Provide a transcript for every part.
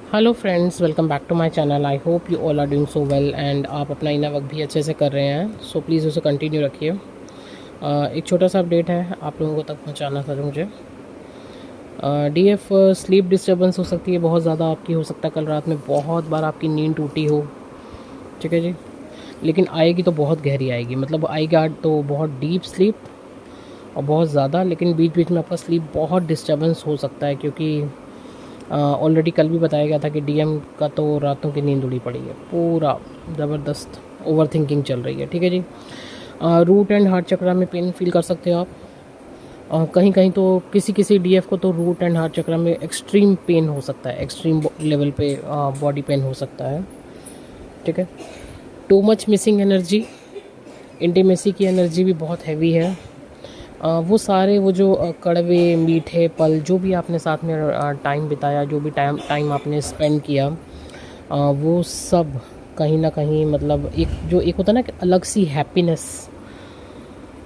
Hello friends, welcome back to my channel. I hope you all are doing so well and आप अपना inner work भी अच्छे से कर रहे हैं। सो प्लीज़ उसे कंटिन्यू रखिए। एक छोटा सा अपडेट है आप लोगों को तक पहुंचाना था मुझे। डीएफ स्लीप डिस्टर्बेंस हो सकती है, बहुत ज़्यादा आपकी हो सकता है कल रात में बहुत बार आपकी नींद टूटी हो। ठीक है जी, लेकिन आएगी तो बहुत गहरी आएगी, मतलब आएगा तो बहुत डीप स्लीप और बहुत ज़्यादा, लेकिन बीच बीच में आपका स्लीप बहुत डिस्टर्बेंस हो सकता है क्योंकि ऑलरेडी कल भी बताया गया था कि डीएम का तो रातों की नींद उड़ी पड़ी है, पूरा ज़बरदस्त ओवर थिंकिंग चल रही है। ठीक है जी। रूट एंड हार्ट चक्रा में पेन फील कर सकते हो आप। कहीं कहीं तो किसी किसी डीएफ को तो रूट एंड हार्ट चक्रा में एक्सट्रीम पेन हो सकता है, एक्सट्रीम लेवल पे बॉडी पेन हो सकता है। ठीक है। Too much missing energy, intimacy की एनर्जी भी बहुत हैवी है। वो सारे वो जो कड़वे मीठे पल जो भी आपने साथ में टाइम बिताया, जो भी टाइम टाइम आपने स्पेंड किया, वो सब कहीं ना कहीं मतलब एक होता है ना कि अलग सी हैप्पीनेस,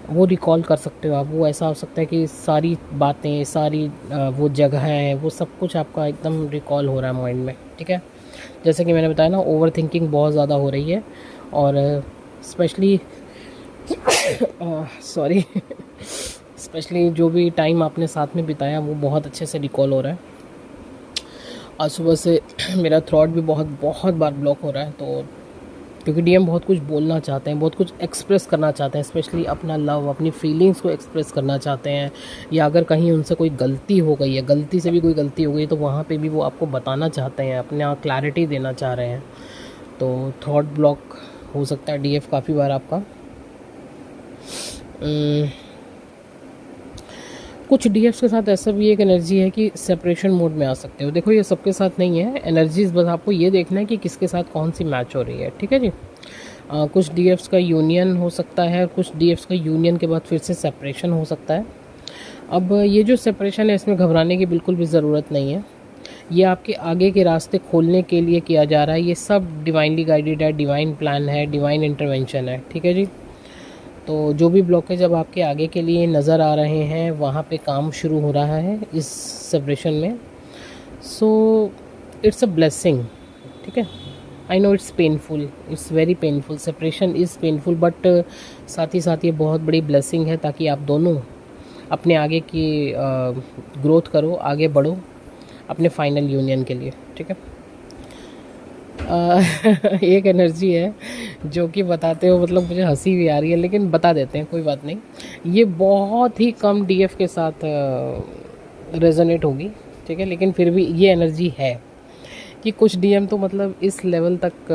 वो रिकॉल कर सकते हो आप। वो ऐसा हो सकता है कि सारी बातें, सारी वो जगह है, वो सब कुछ आपका एकदम रिकॉल हो रहा है माइंड में। ठीक है। जैसे कि मैंने बताया ना, ओवर थिंकिंग बहुत ज़्यादा हो रही है और स्पेशली सॉरी स्पेशली जो भी टाइम आपने साथ में बिताया वो बहुत अच्छे से रिकॉल हो रहा है। आज सुबह से मेरा थ्रॉट भी बहुत बहुत बार ब्लॉक हो रहा है, तो क्योंकि डीएम बहुत कुछ बोलना चाहते हैं, बहुत कुछ एक्सप्रेस करना चाहते हैं, स्पेशली अपना लव, अपनी फीलिंग्स को एक्सप्रेस करना चाहते हैं। या अगर कहीं उनसे कोई गलती हो गई है, गलती से भी कोई गलती हो गई, तो वहाँ पे भी वो आपको बताना चाहते हैं, अपना क्लैरिटी देना चाह रहे हैं। तो थॉट ब्लॉक हो सकता है डीएफ काफ़ी बार आपका। कुछ डीएफ्स के साथ ऐसा भी एक एनर्जी है कि सेपरेशन मोड में आ सकते हो। देखो, ये सबके साथ नहीं है एनर्जीज, बस आपको ये देखना है कि किसके साथ कौन सी मैच हो रही है। ठीक है जी। कुछ डीएफ्स का यूनियन हो सकता है, कुछ डीएफ्स का यूनियन के बाद फिर से सेपरेशन हो सकता है। अब ये जो सेपरेशन है, इसमें घबराने की बिल्कुल भी ज़रूरत नहीं है। ये आपके आगे के रास्ते खोलने के लिए किया जा रहा है। ये सब डिवाइनली गाइडेड है, डिवाइन प्लान है, डिवाइन इंटरवेंशन है। ठीक है जी। तो जो भी ब्लॉकेज अब आपके आगे के लिए नज़र आ रहे हैं, वहाँ पे काम शुरू हो रहा है इस सेपरेशन में। So it's a blessing. ठीक है। I know it's painful, it's very painful, separation is painful, but साथ ही साथ ये बहुत बड़ी ब्लेसिंग है, ताकि आप दोनों अपने आगे की ग्रोथ करो, आगे बढ़ो अपने फाइनल यूनियन के लिए। ठीक है। एक एनर्जी है जो कि बताते हो मतलब मुझे हंसी भी आ रही है, लेकिन बता देते हैं, कोई बात नहीं। ये बहुत ही कम डीएफ के साथ रेजोनेट होगी। ठीक है, लेकिन फिर भी ये एनर्जी है कि कुछ डीएम तो मतलब इस लेवल तक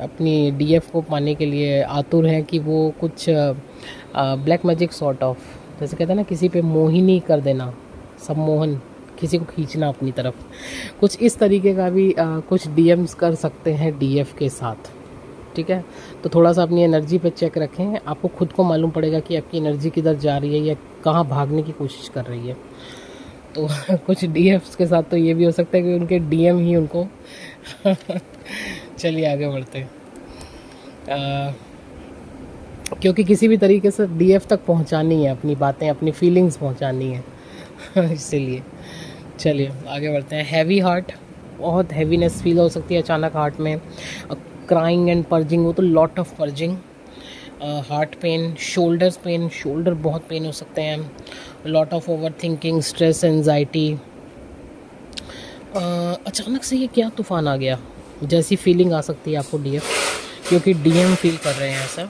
अपनी डीएफ को पाने के लिए आतुर हैं कि वो कुछ ब्लैक मैजिक सॉर्ट ऑफ, जैसे कहते हैं ना, किसी पे मोहिनी कर देना, सम्मोहन, किसी को खींचना अपनी तरफ, कुछ इस तरीके का भी कुछ डीएम्स कर सकते हैं डीएफ के साथ। ठीक है। तो थोड़ा सा अपनी एनर्जी पे चेक रखें, आपको खुद को मालूम पड़ेगा कि आपकी एनर्जी किधर जा रही है या कहाँ भागने की कोशिश कर रही है। तो कुछ डीएफ्स के साथ तो ये भी हो सकता है कि उनके डीएम ही उनको चलिए आगे बढ़ते हैं। क्योंकि किसी भी तरीके से डीएफ तक पहुंचानी है, अपनी बातें, अपनी फीलिंग्स पहुंचानी है इसीलिए चलिए आगे बढ़ते हैं। हैवी हार्ट, बहुत हैवीनेस फील हो सकती है अचानक हार्ट में। क्राइंग एंड पर्जिंग, वो तो lot of purging. Heart pain, shoulders pain, shoulder बहुत पेन हो सकते हैं। Lot of over thinking, stress, anxiety. अचानक से ये क्या तूफ़ान आ गया जैसी फीलिंग आ सकती है आपको डीएफ, क्योंकि डीएम फील कर रहे हैं ऐसा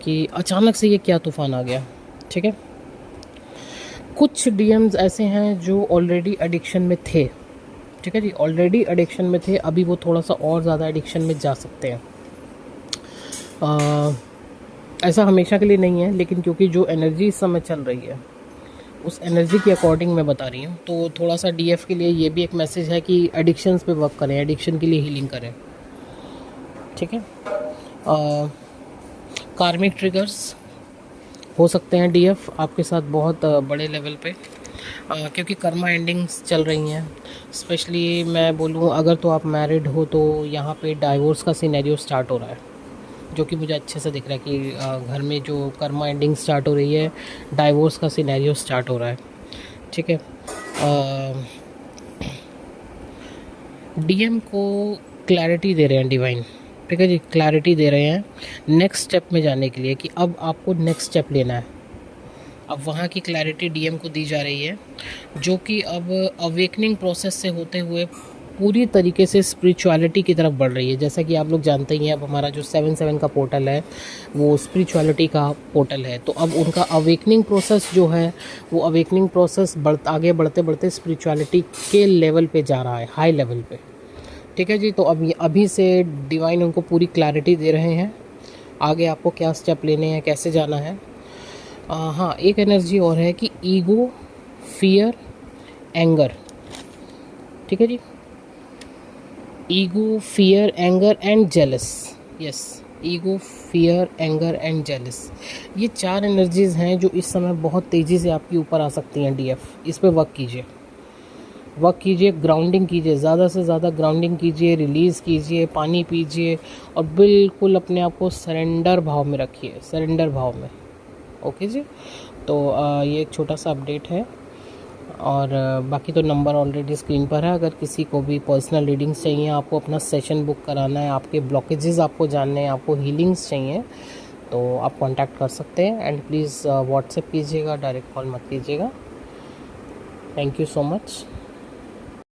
कि अचानक से ये क्या तूफ़ान आ गया। ठीक है। कुछ डीएम्स ऐसे हैं जो ऑलरेडी एडिक्शन में थे। ठीक है जी, ऑलरेडी एडिक्शन में थे, अभी वो थोड़ा सा और ज़्यादा एडिक्शन में जा सकते हैं। ऐसा हमेशा के लिए नहीं है, लेकिन क्योंकि जो एनर्जी इस समय चल रही है उस एनर्जी के अकॉर्डिंग मैं बता रही हूँ, तो थोड़ा सा डीएफ के लिए ये भी एक मैसेज है कि एडिक्शंस पे वर्क करें, एडिक्शन के लिए हीलिंग करें। ठीक है। कार्मिक ट्रिगर्स हो सकते हैं डीएफ आपके साथ बहुत बड़े लेवल पे, क्योंकि कर्मा एंडिंग्स चल रही हैं। स्पेशली मैं बोलूँ, अगर तो आप मैरिड हो तो यहाँ पे डाइवोर्स का सिनेरियो स्टार्ट हो रहा है, जो कि मुझे अच्छे से दिख रहा है कि घर में जो कर्मा एंडिंग स्टार्ट हो रही है, डाइवोर्स का सिनेरियो स्टार्ट हो रहा है। ठीक है। डीएम को क्लैरिटी दे रहे हैं डिवाइन, ठीक है जी, क्लैरिटी दे रहे हैं नेक्स्ट स्टेप में जाने के लिए कि अब आपको नेक्स्ट स्टेप लेना है। अब वहाँ की क्लैरिटी डीएम को दी जा रही है, जो कि अब अवेकनिंग प्रोसेस से होते हुए पूरी तरीके से स्पिरिचुअलिटी की तरफ बढ़ रही है। जैसा कि आप लोग जानते ही हैं, अब हमारा जो 7/7 का पोर्टल है वो स्पिरिचुअलिटी का पोर्टल है। तो अब उनका अवेकनिंग प्रोसेस जो है वो अवेकनिंग प्रोसेस आगे बढ़ते बढ़ते स्पिरिचुअलिटी के लेवल पे जा रहा है, हाई लेवल पे, ठीक है जी। तो अभी से डिवाइन उनको पूरी क्लैरिटी दे रहे हैं आगे आपको क्या स्टेप लेने हैं, कैसे जाना है। हाँ, एक एनर्जी और है कि ईगो, फियर, एंगर, ठीक है जी, ego, fear, anger and jealous. Yes, ego, fear, anger and jealous, ये 4 एनर्जीज़ हैं जो इस समय बहुत तेज़ी से आपके ऊपर आ सकती हैं। डीएफ, इस पे वर्क कीजिए, वर्क कीजिए, ग्राउंडिंग कीजिए, ज़्यादा से ज़्यादा ग्राउंडिंग कीजिए, रिलीज़ कीजिए, पानी पीजिए और बिल्कुल अपने आप को सरेंडर भाव में रखिए, सरेंडर भाव में। ओके जी। तो ये एक छोटा सा अपडेट है और बाकी तो नंबर ऑलरेडी स्क्रीन पर है। अगर किसी को भी पर्सनल रीडिंग्स चाहिए, आपको अपना सेशन बुक कराना है, आपके ब्लॉकेजेस आपको जानने हैं, आपको हीलिंग्स चाहिए, तो आप कांटेक्ट कर सकते हैं। एंड प्लीज़ व्हाट्सएप कीजिएगा, डायरेक्ट कॉल मत कीजिएगा। Thank you so much.